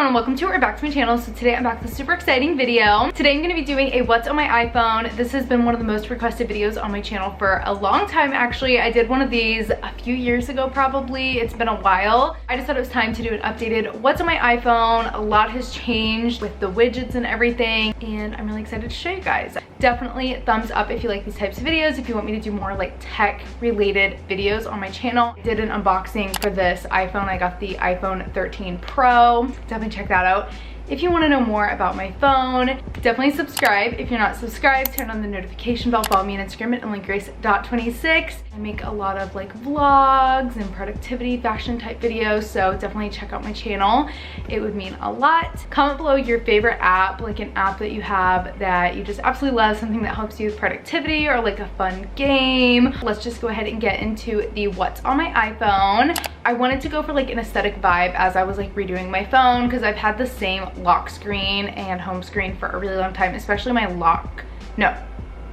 everyone, and welcome to or back to my channel. So today I'm back with a super exciting video. Today I'm going to be doing a what's on my iPhone. This has been one of the most requested videos on my channel for a long time actually. I did one of these a few years ago probably. It's been a while. I just thought it was time to do an updated what's on my iPhone. A lot has changed with the widgets and everything, and I'm really excited to show you guys. Definitely thumbs up if you like these types of videos, if you want me to do more like tech related videos on my channel. I did an unboxing for this iPhone. I got the iPhone 13 Pro. Definitely check that out. If you want to know more about my phone, definitely subscribe. If you're not subscribed, turn on the notification bell. Follow me on Instagram at emilygrace.26. I make a lot of like vlogs and productivity fashion type videos, so definitely check out my channel. It would mean a lot. Comment below your favorite app, like an app that you have that you just absolutely love, something that helps you with productivity or like a fun game. Let's just go ahead and get into the what's on my iPhone. I wanted to go for like an aesthetic vibe as I was like redoing my phone, because I've had the same lock screen and home screen for a really long time, especially my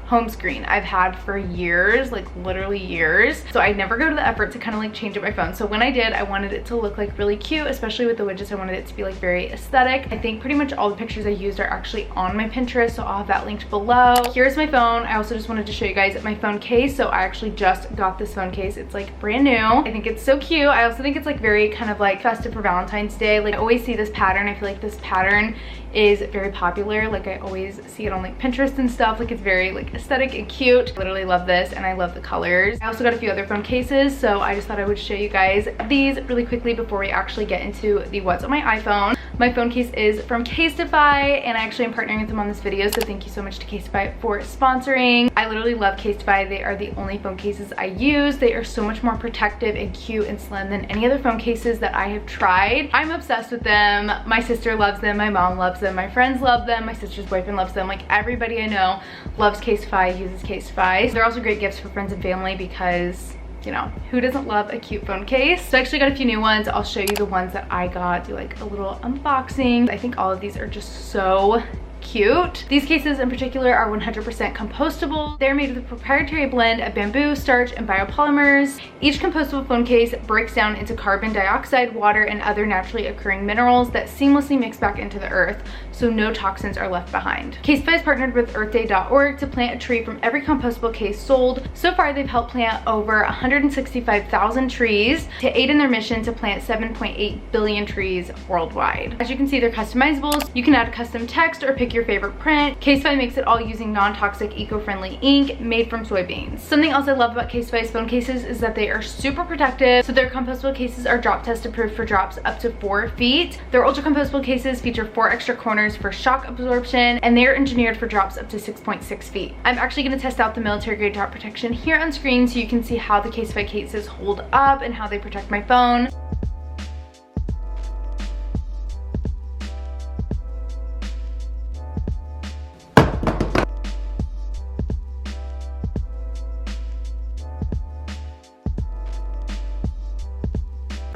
home screen I've had for years, like literally years. So I never go to the effort to kind of like change up my phone. So when I did, I wanted it to look like really cute, especially with the widgets. I wanted it to be like very aesthetic. I think pretty much all the pictures I used are actually on my Pinterest, so I'll have that linked below. Here's my phone. I also just wanted to show you guys my phone case. So I actually just got this phone case. It's like brand new. I think it's so cute. I also think it's like very kind of like festive for Valentine's Day. Like I always see this pattern. I feel like this pattern is very popular. Like I always see it on like Pinterest and stuff. Like it's very like aesthetic and cute. I literally love this, and I love the colors. I also got a few other phone cases, so I just thought I would show you guys these really quickly before we actually get into the what's on my iPhone. My phone case is from Casetify, and I actually am partnering with them on this video, so thank you so much to Casetify for sponsoring. I literally love Casetify. They are the only phone cases I use. They are so much more protective and cute and slim than any other phone cases that I have tried. I'm obsessed with them. My sister loves them, my mom loves them, my friends love them, my sister's boyfriend loves them. Like everybody I know loves Casetify, uses Casetify. They're also great gifts for friends and family because, you know, who doesn't love a cute phone case? So I actually got a few new ones. I'll show you the ones that I got, do like a little unboxing. I think all of these are just so cute. These cases in particular are 100% compostable. They're made with a proprietary blend of bamboo, starch, and biopolymers. Each compostable phone case breaks down into carbon dioxide, water, and other naturally occurring minerals that seamlessly mix back into the earth, so no toxins are left behind. Casetify has partnered with earthday.org to plant a tree from every compostable case sold. So far, they've helped plant over 165,000 trees to aid in their mission to plant 7.8 billion trees worldwide. As you can see, they're customizable. You can add a custom text or pick your favorite print. Casetify makes it all using non-toxic, eco-friendly ink made from soybeans. Something else I love about Casetify's phone cases is that they are super protective. So their compostable cases are drop test approved for drops up to 4 feet. Their ultra compostable cases feature 4 extra corners for shock absorption, and they are engineered for drops up to 6.6 feet. I'm actually going to test out the military grade drop protection here on screen so you can see how the Casetify cases hold up and how they protect my phone.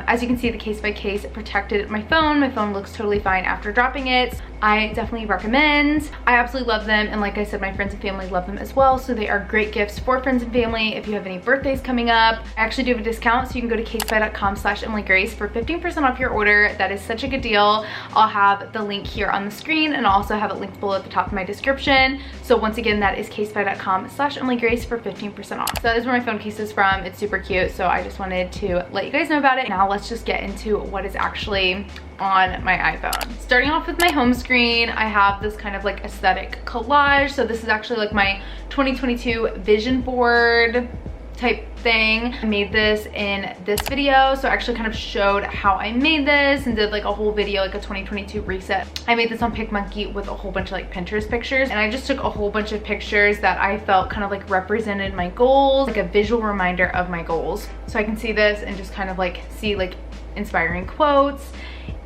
As you can see, the Casetify case protected my phone. My phone looks totally fine after dropping it. I definitely recommend. I absolutely love them, and like I said, my friends and family love them as well, so they are great gifts for friends and family if you have any birthdays coming up. I actually do have a discount, so you can go to casetify.com/emilygrace for 15% off your order. That is such a good deal. I'll have the link here on the screen, and I'll also have it linked below at the top of my description. So once again, that is casetify.com/emilygrace for 15% off. So that is where my phone case is from. It's super cute, so I just wanted to let you guys know about it. Now let's just get into what is actually on my iPhone. Starting off with my home screen, I have this kind of like aesthetic collage. So this is actually like my 2022 vision board type thing. I made this in this video, so I actually kind of showed how I made this and did like a whole video, like a 2022 reset. I made this on PicMonkey with a whole bunch of like Pinterest pictures, and I just took a whole bunch of pictures that I felt kind of like represented my goals, like a visual reminder of my goals. So I can see this and just kind of like see like inspiring quotes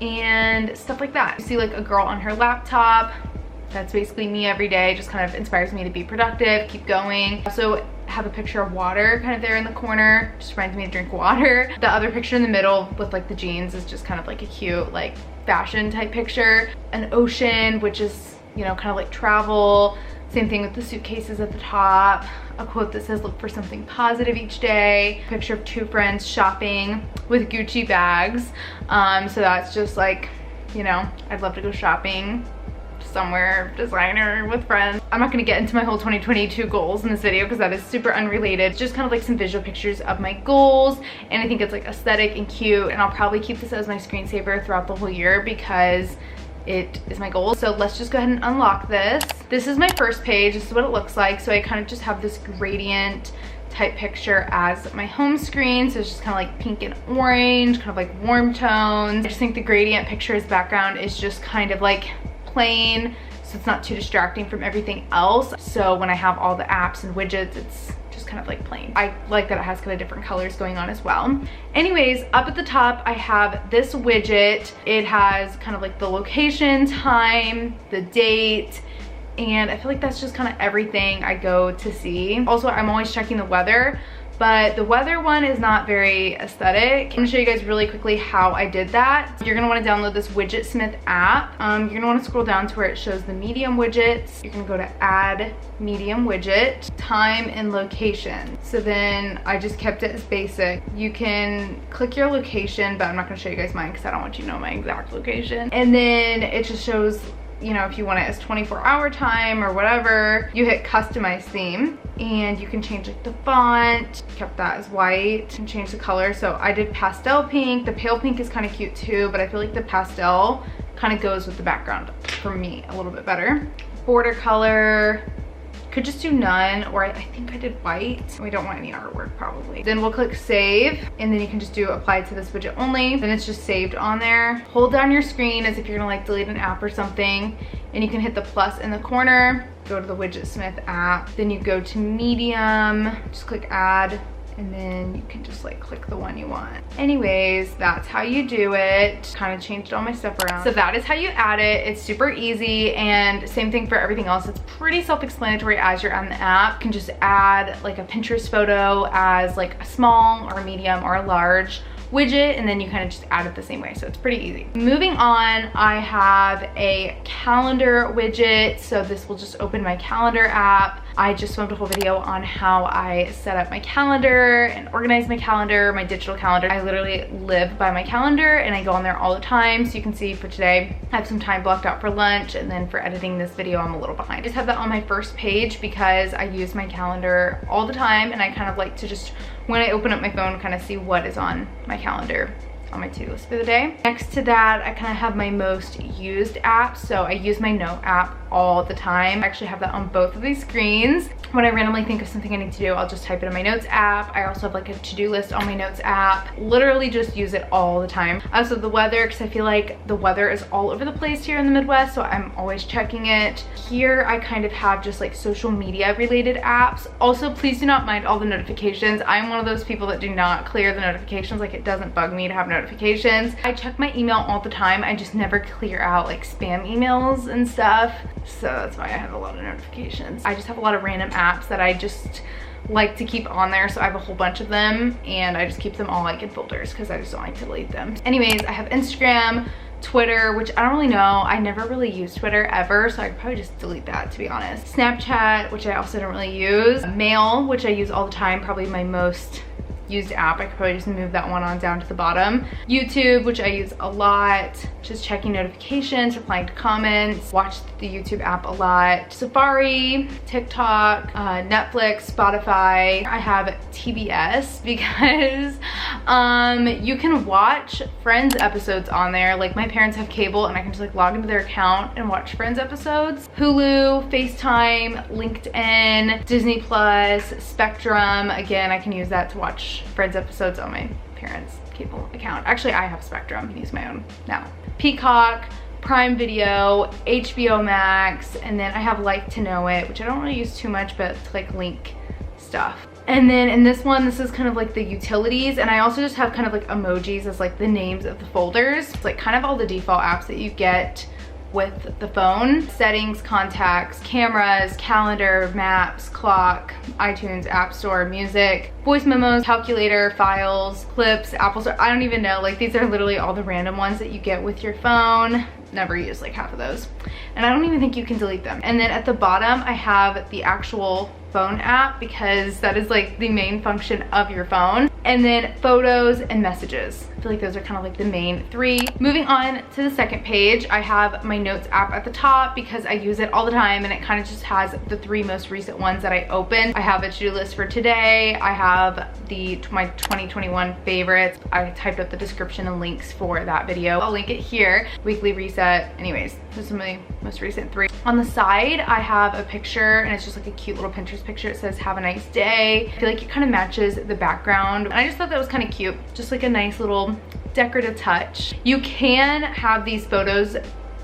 and stuff like that. You see like a girl on her laptop. That's basically me every day. Just kind of inspires me to be productive, keep going. Also have a picture of water kind of there in the corner. Just reminds me to drink water. The other picture in the middle with like the jeans is just kind of like a cute like fashion type picture. An ocean, which is, you know, kind of like travel. Same thing with the suitcases at the top. A quote that says, look for something positive each day. A picture of 2 friends shopping with Gucci bags. So that's just like you know, I'd love to go shopping somewhere designer with friends. I'm not gonna get into my whole 2022 goals in this video because that is super unrelated. Just kind of like some visual pictures of my goals, and I think it's like aesthetic and cute, and I'll probably keep this as my screensaver throughout the whole year because it is my goal. So let's just go ahead and unlock this. This is my first page. This is what it looks like. So I kind of just have this gradient type picture as my home screen. So it's just kind of like pink and orange, kind of like warm tones. I just think the gradient picture's background is just kind of like plain, so it's not too distracting from everything else. So when I have all the apps and widgets, it's just kind of like plain. I like that it has kind of different colors going on as well. Anyways, up at the top I have this widget. It has kind of like the location, time, the date, and I feel like that's just kind of everything I go to see. Also, I'm always checking the weather, but the weather one is not very aesthetic. I'm gonna show you guys really quickly how I did that. You're gonna wanna download this Widgetsmith app. You're gonna wanna scroll down to where it shows the medium widgets. You're gonna go to add medium widget, time and location. So then I just kept it as basic. You can click your location, but I'm not gonna show you guys mine because I don't want you to know my exact location. And then it just shows, you know, if you want it as 24-hour time or whatever. You hit customize theme and you can change like the font. Kept that as white and change the color. So I did pastel pink. The pale pink is kind of cute too, but I feel like the pastel kind of goes with the background for me a little bit better. Border color, could just do none, or I think I did white. We don't want any artwork probably. Then we'll click save, and then you can just do apply to this widget only. Then it's just saved on there. Hold down your screen as if you're gonna like delete an app or something, and you can hit the plus in the corner, go to the Widgetsmith app, then you go to medium, just click add, and then you can just like click the one you want. Anyways, that's how you do it. Kind of changed all my stuff around. So that is how you add it. It's super easy, and same thing for everything else. It's pretty self-explanatory as you're on the app. You can just add like a Pinterest photo as like a small or a medium or a large widget, and then you kind of just add it the same way. So it's pretty easy. Moving on, I have a calendar widget. So this will just open my calendar app. I just filmed a whole video on how I set up my calendar and organize my calendar, my digital calendar. I literally live by my calendar and I go on there all the time. So you can see for today, I have some time blocked out for lunch, and then for editing this video, I'm a little behind. I just have that on my first page because I use my calendar all the time, and I kind of like to just, when I open up my phone, kind of see what is on my calendar on my to-do list for the day. Next to that, I kind of have my most used apps. So I use my note app all the time. I actually have that on both of these screens. When I randomly think of something I need to do, I'll just type it in my notes app. I also have like a to-do list on my notes app. Literally just use it all the time. Also the weather, because I feel like the weather is all over the place here in the Midwest, so I'm always checking it. Here I kind of have just like social media related apps. Also, please do not mind all the notifications. I'm one of those people that do not clear the notifications. Like, it doesn't bug me to have notifications. I check my email all the time. I just never clear out like spam emails and stuff. So that's why I have a lot of notifications. I just have a lot of random apps that I just like to keep on there. So I have a whole bunch of them, and I just keep them all like in folders because I just don't like to delete them. Anyways, I have Instagram, Twitter, which I don't really know. I never really used Twitter ever, so I could probably just delete that, to be honest. Snapchat, which I also don't really use. Mail, which I use all the time, probably my most used app. I could probably just move that one on down to the bottom. YouTube, which I use a lot, just checking notifications, replying to comments, watch the YouTube app a lot. Safari, TikTok, Netflix, Spotify. I have TBS because you can watch Friends episodes on there. Like, my parents have cable and I can just like log into their account and watch Friends episodes. Hulu, FaceTime, LinkedIn, Disney Plus, Spectrum. Again, I can use that to watch Friends episodes on my parents' cable account. Actually, I have Spectrum. I can use my own now. Peacock, Prime Video, HBO Max, and then I have Like to Know It, which I don't really use too much, but it's like link stuff. And then in this one, this is kind of like the utilities, and I also just have kind of like emojis as like the names of the folders. It's like kind of all the default apps that you get with the phone. Settings, contacts, cameras, calendar, maps, clock, iTunes, App Store, music, voice memos, calculator, files, clips, Apple Store. I don't even know. Like, these are literally all the random ones that you get with your phone. Never use like half of those. And I don't even think you can delete them. And then at the bottom, I have the actual phone app because that is like the main function of your phone. And then photos and messages. I feel like those are kind of like the main three. Moving on to the second page, I have my notes app at the top because I use it all the time and it kind of just has the three most recent ones that I opened. I have a to-do list for today. I have my 2021 favorites. I typed up the description and links for that video. I'll link it here. Weekly reset. Anyways, those are my most recent three. On the side, I have a picture and it's just like a cute little Pinterest picture. It says, have a nice day. I feel like it kind of matches the background. And I just thought that was kind of cute. Just like a nice little decorative touch. You can have these photos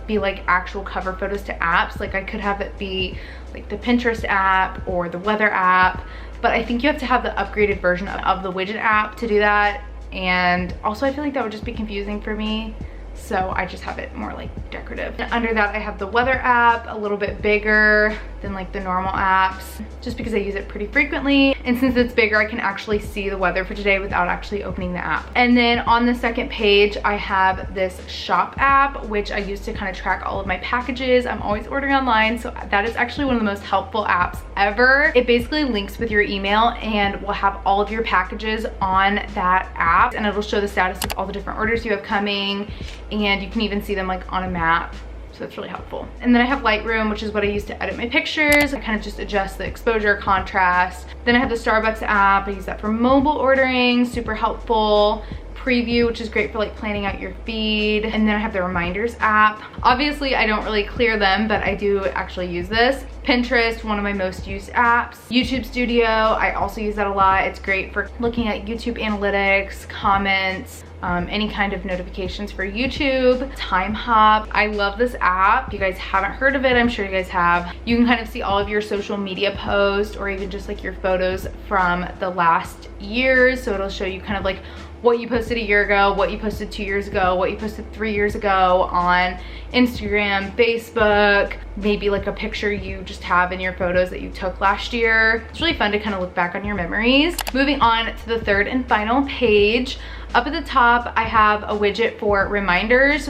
be like actual cover photos to apps. Like I could have it be like the Pinterest app or the weather app, but I think you have to have the upgraded version of the widget app to do that. And also I feel like that would just be confusing for me. So I just have it more like decorative. And under that I have the weather app, a little bit bigger than like the normal apps, just because I use it pretty frequently. And since it's bigger, I can actually see the weather for today without actually opening the app. And then on the second page, I have this shop app, which I use to kind of track all of my packages. I'm always ordering online, so that is actually one of the most helpful apps ever. It basically links with your email and will have all of your packages on that app, and it'll show the status of all the different orders you have coming, and you can even see them like on a map. So it's really helpful. And then I have Lightroom, which is what I use to edit my pictures. I kind of just adjust the exposure, contrast. Then I have the Starbucks app. I use that for mobile ordering, super helpful. Preview, which is great for like planning out your feed. And then I have the reminders app. Obviously I don't really clear them, but I do actually use this. Pinterest, one of my most used apps. YouTube Studio, I also use that a lot. It's great for looking at YouTube analytics, comments, any kind of notifications for YouTube. Time Hop, I love this app. If you guys haven't heard of it, I'm sure you guys have. You can kind of see all of your social media posts or even just like your photos from the last years. So it'll show you kind of like what you posted a year ago, what you posted 2 years ago, what you posted 3 years ago on Instagram, Facebook, maybe like a picture you just have in your photos that you took last year. It's really fun to kind of look back on your memories. Moving on to the third and final page. Up at the top, I have a widget for reminders.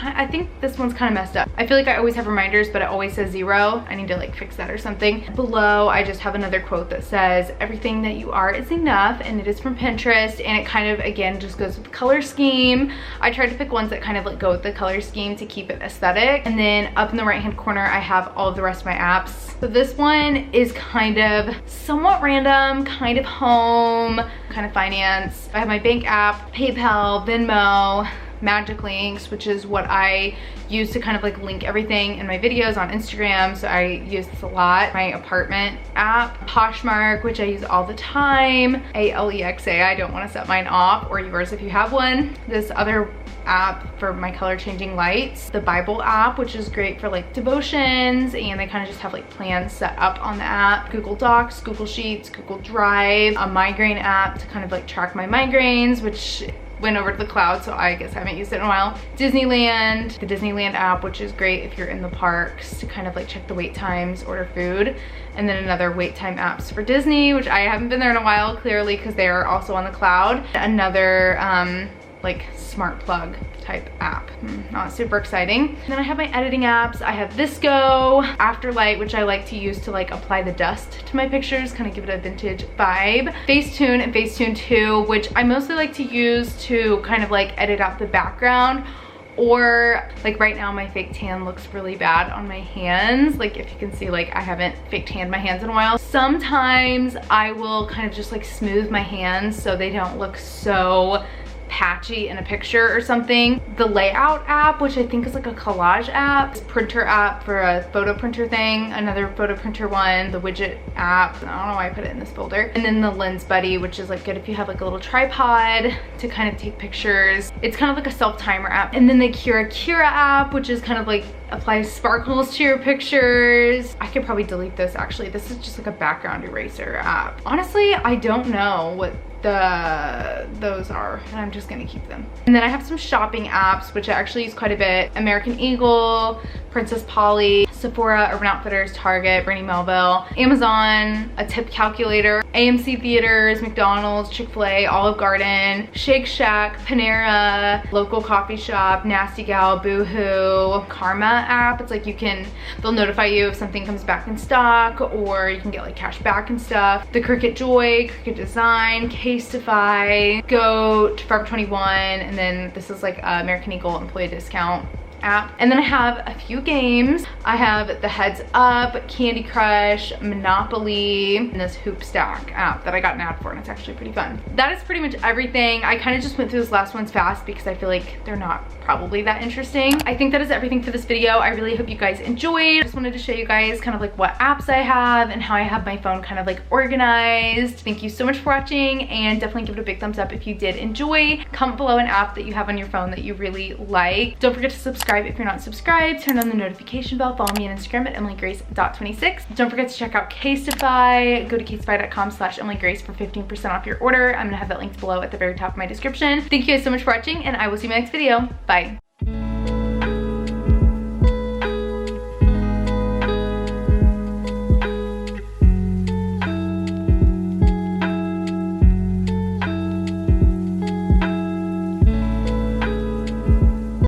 I think this one's kind of messed up. I feel like I always have reminders, but it always says 0. I need to like fix that or something. Below, I just have another quote that says, everything that you are is enough, and it is from Pinterest. And it kind of, again, just goes with the color scheme. I tried to pick ones that kind of like go with the color scheme to keep it aesthetic. And then up in the right-hand corner, I have all of the rest of my apps. So this one is kind of somewhat random, kind of home, kind of finance. I have my bank app, PayPal, Venmo, Magic Links, which is what I use to kind of like link everything in my videos on Instagram. So I use this a lot. My apartment app, Poshmark, which I use all the time. Alexa, I don't want to set mine off, or yours if you have one. This other app for my color changing lights, the Bible app, which is great for like devotions, and they kind of just have like plans set up on the app. Google Docs, Google Sheets, Google Drive, a migraine app to kind of like track my migraines, which went over to the cloud, so I guess I haven't used it in a while. Disneyland, the Disneyland app, which is great if you're in the parks to kind of like check the wait times, order food. And then another wait time apps for Disney, which I haven't been there in a while, clearly, because they are also on the cloud. Another like smart plug type app. Not super exciting. And then I have my editing apps. I have Visco, Afterlight, which I like to use to like apply the dust to my pictures, kind of give it a vintage vibe. Facetune and Facetune 2, which I mostly like to use to kind of like edit out the background, or like right now my fake tan looks really bad on my hands. Like if you can see, like I haven't fake tanned my hands in a while. Sometimes I will kind of just like smooth my hands so they don't look so patchy in a picture or something. The Layout app, which I think is like a collage app. Printer app for a photo printer thing. Another photo printer one. The Widget app. I don't know why I put it in this folder. And then the Lens Buddy, which is like good if you have like a little tripod to kind of take pictures. It's kind of like a self-timer app. And then the Kira app, which is kind of like applies sparkles to your pictures. I could probably delete this actually. This is just like a background eraser app. Honestly, I don't know what those are, and I'm just gonna keep them. And then I have some shopping apps, which I actually use quite a bit. American Eagle, Princess Polly, Sephora, Urban Outfitters, Target, Brandy Melville, Amazon, a tip calculator, AMC Theaters, McDonald's, Chick-fil-A, Olive Garden, Shake Shack, Panera, local coffee shop, Nasty Gal, Boohoo, Karma app. It's like they'll notify you if something comes back in stock, or you can get like cash back and stuff. The Cricut Joy, Cricut Design, Casetify, Goat, Forever 21, and then this is like American Eagle employee discount app. And then I have a few games. I have the Heads Up, Candy Crush, Monopoly, and this Hoop Stack app that I got an ad for, and it's actually pretty fun. That is pretty much everything. I kind of just went through those last ones fast because I feel like they're not probably that interesting. I think that is everything for this video. I really hope you guys enjoyed. I just wanted to show you guys kind of like what apps I have and how I have my phone kind of like organized. Thank you so much for watching, and definitely give it a big thumbs up if you did enjoy. Comment below an app that you have on your phone that you really like. Don't forget to subscribe if you're not subscribed. Turn on the notification bell. Follow me on Instagram at emilygrace.26. Don't forget to check out Casetify. Go to casetify.com/emilygrace for 15% off your order. I'm gonna have that linked below at the very top of my description. Thank you guys so much for watching, and I will see you in my next video. Bye.